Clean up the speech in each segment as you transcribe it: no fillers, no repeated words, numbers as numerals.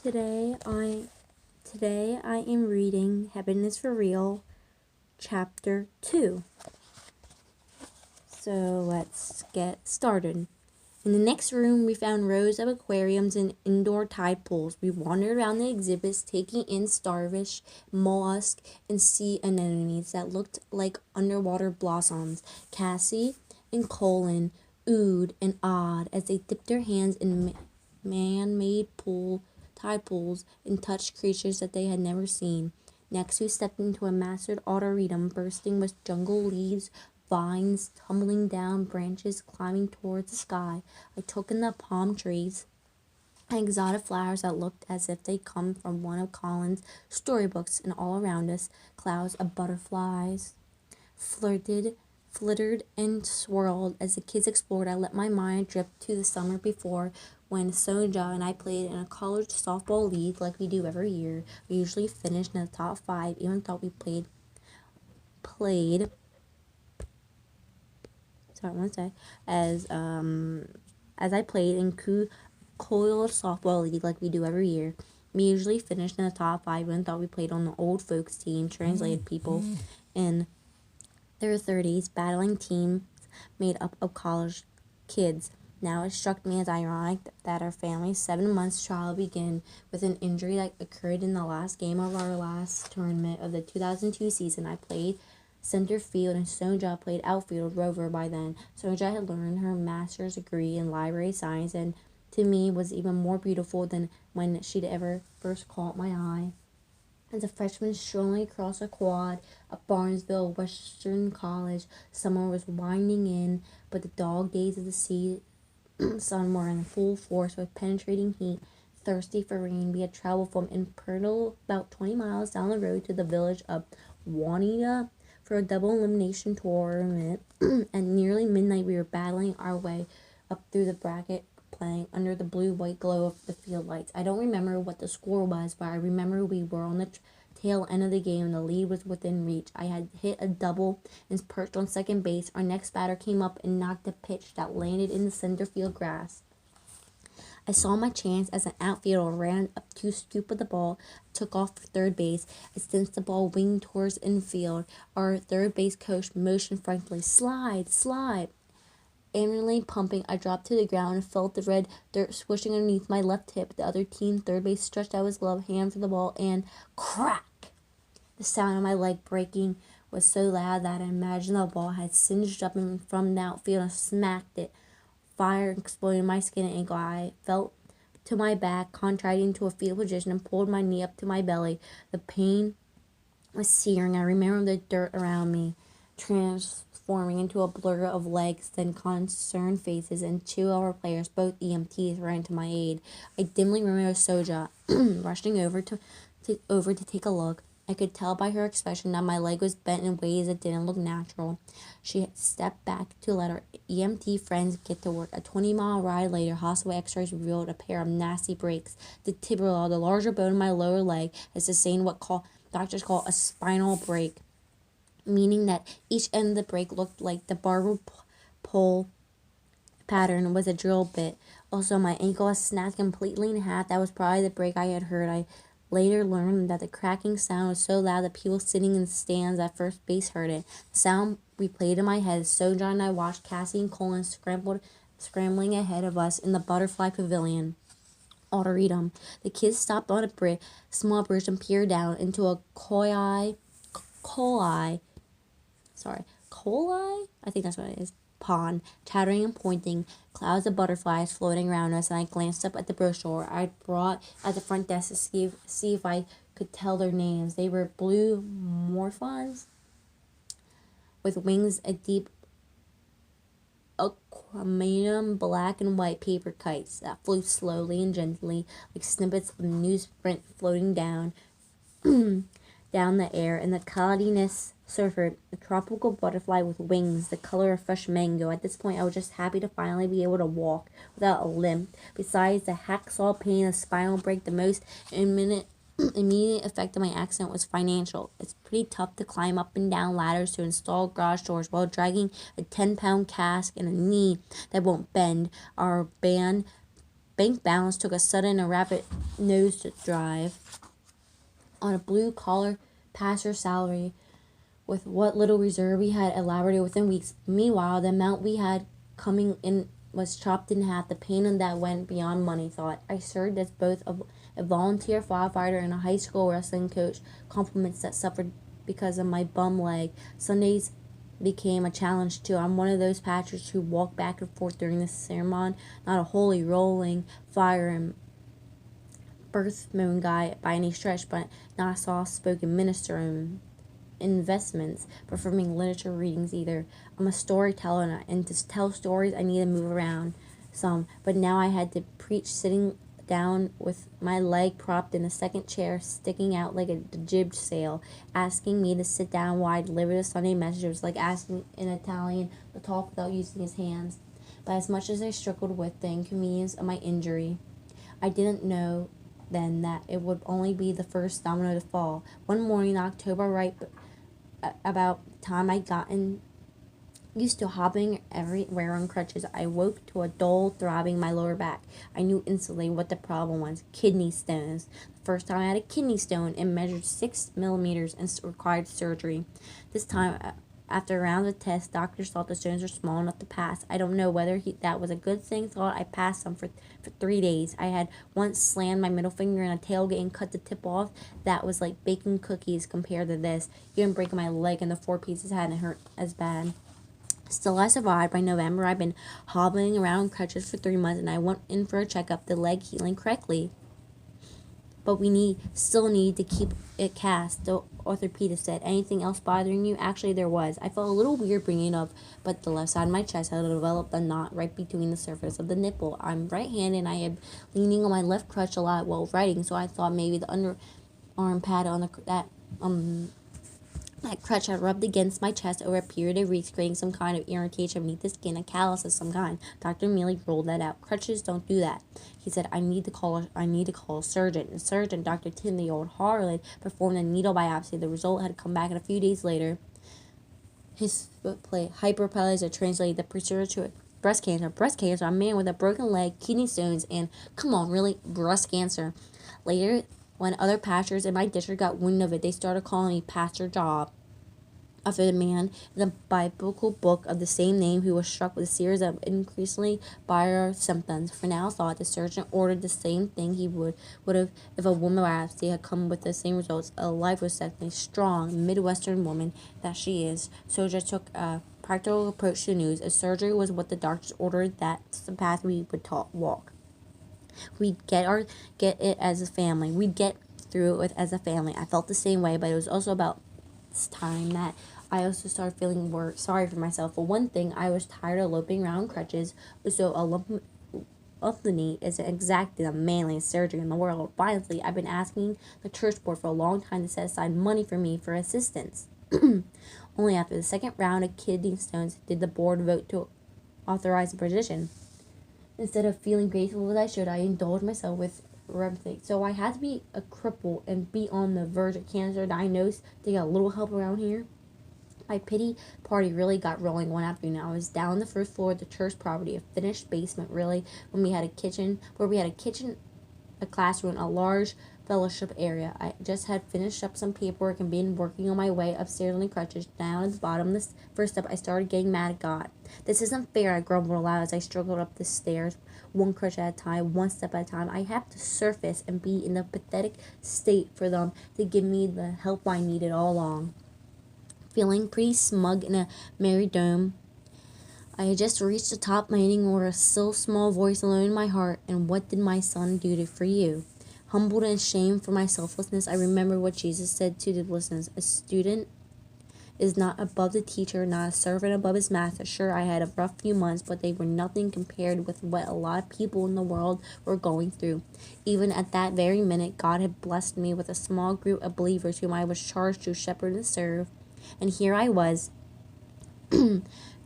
Today I today I am reading Heaven is for Real, chapter 2. So let's get started. In the next room, we found rows of aquariums and indoor tide pools. We wandered around the exhibits, taking in starfish, mollusk, and sea anemones that looked like underwater blossoms. Cassie and Colin oohed and awed as they dipped their hands in man-made tide pools and touched creatures that they had never seen. Next, we stepped into a massive arboretum bursting with jungle leaves, vines tumbling down, branches climbing towards the sky. I took in the palm trees and exotic flowers that looked as if they'd come from one of Colin's storybooks, and all around us, clouds of butterflies flittered and swirled. As the kids explored, I let my mind drift to the summer before, when Sonja and I played in a college softball league like we do every year. We usually finished in the top 5, even though we played sorry, one sec, as I played in college softball league like we do every year. We usually finished in the top 5, even though we played on the old folks team, translated people in their 30s, battling teams made up of college kids. Now it struck me as ironic that our family's 7 months trial began with an injury that occurred in the last game of our last tournament of the 2002 season. I played center field and Sonja played outfield rover by then. Sonja had learned her master's degree in library science, and to me was even more beautiful than when she'd ever first caught my eye. As a freshman strolling across a quad at Barnesville Western College, summer was winding in, but the dog days of the sun were in full force with penetrating heat. Thirsty for rain, we had traveled from Imperial about 20 miles down the road to the village of Juanita for a double elimination tournament. At nearly midnight, we were battling our way up through the bracket, playing under the blue-white glow of the field lights. I don't remember what the score was, but I remember we were on the tail end of the game and the lead was within reach. I had hit a double and perched on second base. Our next batter came up and knocked a pitch that landed in the center field grass. I saw my chance as an outfielder ran up to scoop of the ball, took off for third base. I sensed the ball winged towards infield. Our third base coach motioned frankly, "Slide, slide." Angrily pumping, I dropped to the ground and felt the red dirt swishing underneath my left hip. The other team third base stretched out his glove hand for the ball, and crack! The sound of my leg breaking was so loud that I imagined the ball had singed up from the outfield and smacked it. Fire exploded in my skin and ankle. I fell to my back, contracting to a fetal position, and pulled my knee up to my belly. The pain was searing. I remember the dirt around me transforming into a blur of legs, then concerned faces, and 2 of our players, both EMTs, ran to my aid. I dimly remember Soja rushing over to take a look. I could tell by her expression that my leg was bent in ways that didn't look natural. She stepped back to let her EMT friends get to work. A 20-mile ride later, hospital x-rays revealed a pair of nasty breaks. The tibial, the larger bone in my lower leg, had sustained what doctors call a spinal break, meaning that each end of the break looked like the barber pole pattern was a drill bit. Also, my ankle was snapped completely in half. That was probably the break I had heard. I later learned that the cracking sound was so loud that people sitting in the stands at first base heard it. The sound replayed in my head. Sojourn and I watched Cassie and Colin scrambling ahead of us in the butterfly pavilion. Arboretum. The kids stopped on a small bridge and peered down into a coli, I think that's what it is, pond, chattering and pointing, clouds of butterflies floating around us, and I glanced up at the brochure I brought at the front desk to see if I could tell their names. They were blue morphons with wings, a deep aquamarine, black and white paper kites that flew slowly and gently like snippets of newsprint floating down the air. And the cloudiness surfer, a tropical butterfly with wings the color of fresh mango. At this point, I was just happy to finally be able to walk without a limp. Besides the hacksaw pain and spinal break, the most immediate effect of my accident was financial. It's pretty tough to climb up and down ladders to install garage doors while dragging a 10-pound cask and a knee that won't bend. Our band bank balance took a sudden and rapid nosedive on a blue-collar pastor's salary. With what little reserve we had elaborated within weeks. Meanwhile, the amount we had coming in was chopped in half. The pain in that went beyond money, thought. I served as both a volunteer firefighter and a high school wrestling coach, compliments that suffered because of my bum leg. Sundays became a challenge too. I'm one of those patchers who walk back and forth during the sermon, not a holy rolling fire and birth moon guy by any stretch, but not a soft-spoken minister and investments performing literature readings either. I'm a storyteller, and to tell stories I need to move around some, but now I had to preach sitting down with my leg propped in a second chair sticking out like a jib sail. Asking me to sit down while I delivered a Sunday message was like asking an Italian to talk without using his hands. But as much as I struggled with the inconvenience of my injury, I didn't know then that it would only be the first domino to fall. One morning in October, right about the time I'd gotten used to hopping everywhere on crutches, I woke to a dull throbbing in my lower back. I knew instantly what the problem was: kidney stones. The first time I had a kidney stone, it measured 6 millimeters and required surgery. This time, after a round of tests, doctors thought the stones were small enough to pass. I don't know whether that was a good thing. Thought I passed them for 3 days. I had once slammed my middle finger in a tailgate and cut the tip off. That was like baking cookies compared to this. Even breaking my leg into 4 pieces hadn't hurt as bad. Still, I survived. By November, I'd been hobbling around crutches for 3 months, and I went in for a checkup. The leg healing correctly, but we still need to keep it cast, the orthopedist said. Anything else bothering you? Actually, there was. I felt a little weird bringing it up, but the left side of my chest had developed a knot right between the surface of the nipple. I'm right-handed, and I am leaning on my left crutch a lot while writing, so I thought maybe the underarm pad on that crutch had rubbed against my chest over a period of weeks, creating some kind of irritation beneath the skin, a callus of some kind. Dr. Mealy rolled that out. Crutches don't do that. He said, I need to call a surgeon. The surgeon, Dr. Tim, the old harlot, performed a needle biopsy. The result had come back a few days later. His footplate hyperplasia translated the procedure to breast cancer. Breast cancer, a man with a broken leg, kidney stones, and, come on, really, breast cancer. Later, when other pastors in my district got wind of it, they started calling me Pastor Job, after the man in the biblical book of the same name who was struck with a series of increasingly dire symptoms. For now, thought the surgeon ordered the same thing he would have if a woman biopsy had come with the same results. A liposuctionally strong Midwestern woman that she is, Soja took a practical approach to the news. If surgery was what the doctors ordered, that's the path we would walk. We'd get it as a family. We'd get through it as a family. I felt the same way, but it was also about this time that I also started feeling more sorry for myself. For one thing, I was tired of loping around crutches, so a lumpectomy isn't exactly the manliest surgery in the world. Finally, I've been asking the church board for a long time to set aside money for me for assistance. Only after the second round of kidney stones did the board vote to authorize the position. Instead of feeling grateful as I should, I indulged myself with everything. So I had to be a cripple and be on the verge of cancer diagnosed to get a little help around here. My pity party really got rolling one afternoon. I was down on the first floor of the church property, a finished basement really, when we had a kitchen, a classroom, a large fellowship area. I just had finished up some paperwork and been working on my way upstairs on the crutches. Down at the bottom of the first step, I started getting mad at God. This isn't fair, I grumbled aloud as I struggled up the stairs, one crutch at a time, one step at a time. I have to surface and be in a pathetic state for them to give me the help I needed all along. Feeling pretty smug in a merry dome, I had just reached the top landing where a still small voice alone in my heart, and what did my son do for you? Humbled and ashamed for my selflessness, I remembered what Jesus said to the listeners. A student is not above the teacher, not a servant above his master. Sure, I had a rough few months, but they were nothing compared with what a lot of people in the world were going through. Even at that very minute, God had blessed me with a small group of believers whom I was charged to shepherd and serve. And here I was,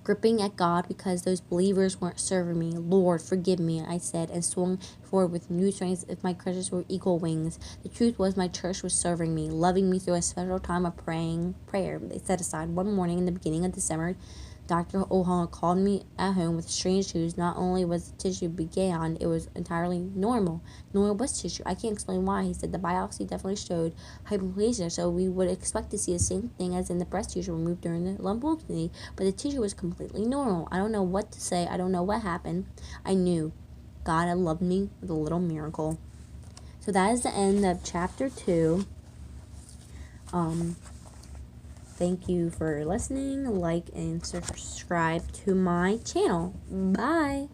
gripping at God because those believers weren't serving me. Lord, forgive me, I said, and swung forward with new strength if my crutches were eagle wings. The truth was my church was serving me, loving me through a special time of prayer they set aside one morning in the beginning of December Dr. O'Halloran called me at home with strange news. Not only was the tissue began, it was entirely normal. Normal breast tissue. I can't explain why. He said the biopsy definitely showed hyperplasia, so we would expect to see the same thing as in the breast tissue removed during the lumpectomy, but the tissue was completely normal. I don't know what to say. I don't know what happened. I knew God had loved me with a little miracle. So that is the end of chapter 2. Thank you for listening. Like and subscribe to my channel. Bye.